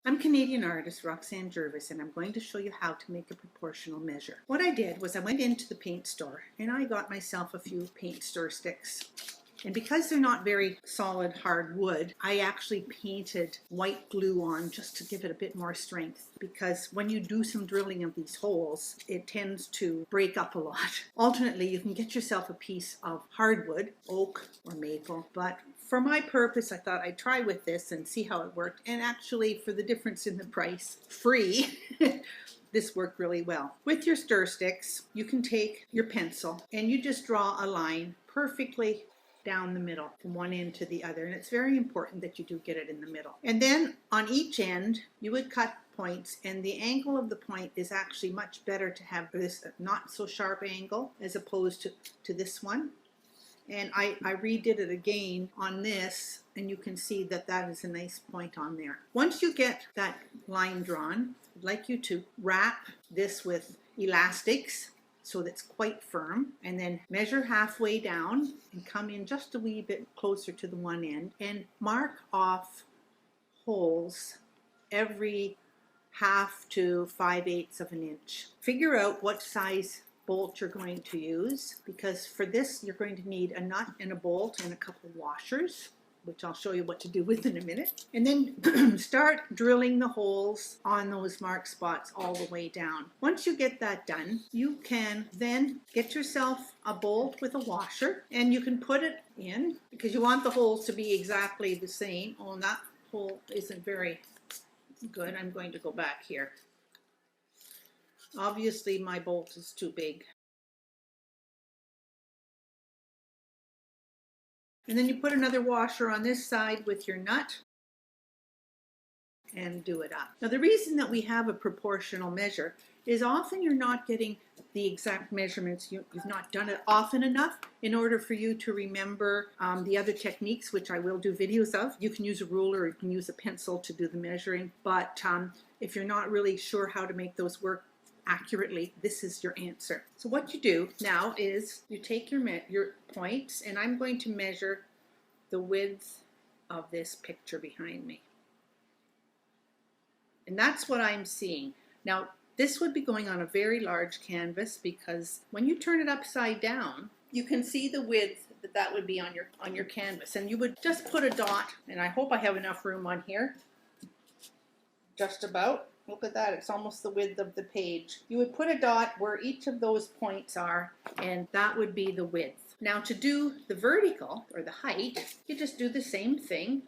I'm Canadian artist Roxanne Jervis, and I'm going to show you how to make a proportional measure. What I did was I went into the paint store and I got myself a few paint stir sticks. And because they're not very solid hard wood, I actually painted white glue on just to give it a bit more strength, because when you do some drilling of these holes, it tends to break up a lot. Alternately, you can get yourself a piece of hardwood, oak or maple, but for my purpose, I thought I'd try with this and see how it worked. And actually, for the difference in the price, free, this worked really well. With your stir sticks, you can take your pencil and you just draw a line perfectly down the middle from one end to the other. And it's very important that you do get it in the middle. And then on each end, you would cut points, and the angle of the point is actually much better to have this not so sharp angle as opposed to this one. And I redid it again on this, and you can see that that is a nice point on there. Once you get that line drawn, I'd like you to wrap this with elastics so that's quite firm, and then measure halfway down and come in just a wee bit closer to the one end and mark off holes every 1/2 to 5/8 of an inch. Figure out what size bolt you're going to use, because for this you're going to need a nut and a bolt and a couple of washers, which I'll show you what to do with in a minute. And then start drilling the holes on those marked spots all the way down. Once you get that done, you can then get yourself a bolt with a washer, and you can put it in, because you want the holes to be exactly the same. Oh, and that hole isn't very good. I'm going to go back here. Obviously, my bolt is too big. And then you put another washer on this side with your nut and do it up. Now, the reason that we have a proportional measure is often you're not getting the exact measurements. You've not done it often enough in order for you to remember the other techniques, which I will do videos of. You can use a ruler, or you can use a pencil to do the measuring. But if you're not really sure how to make those work accurately, this is your answer. So what you do now is you take your points, and I'm going to measure the width of this picture behind me. And that's what I'm seeing. Now, this would be going on a very large canvas, because when you turn it upside down, you can see the width that would be on your canvas. And you would just put a dot, and I hope I have enough room on here, just about. Look at that, it's almost the width of the page. You would put a dot where each of those points are, and that would be the width. Now, to do the vertical, or the height, you just do the same thing.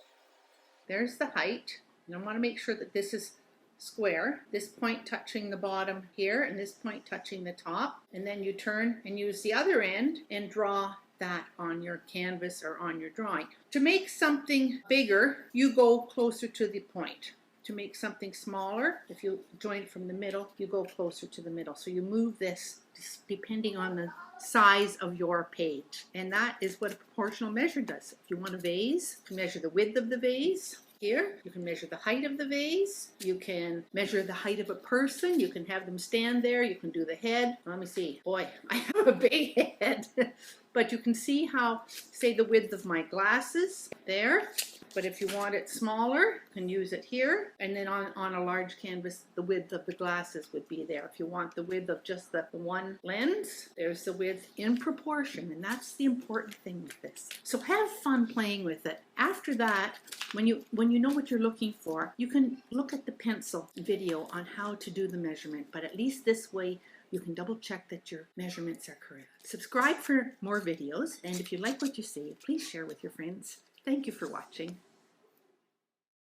There's the height. And I want to make sure that this is square. This point touching the bottom here, and this point touching the top. And then you turn and use the other end and draw that on your canvas or on your drawing. To make something bigger, you go closer to the point. To make something smaller, if you join it from the middle, you go closer to the middle. So you move this depending on the size of your page. And that is what a proportional measure does. If you want a vase, you measure the width of the vase. Here, you can measure the height of the vase. You can measure the height of a person. You can have them stand there. You can do the head. Let me see. Boy, I have a big head. But you can see how, say, the width of my glasses there. But if you want it smaller, you can use it here. And then on a large canvas, the width of the glasses would be there. If you want the width of just the one lens, there's the width in proportion. And that's the important thing with this. So have fun playing with it. After that, when you know what you're looking for, you can look at the pencil video on how to do the measurement. But at least this way, you can double check that your measurements are correct. Subscribe for more videos. And if you like what you see, please share with your friends. Thank you for watching.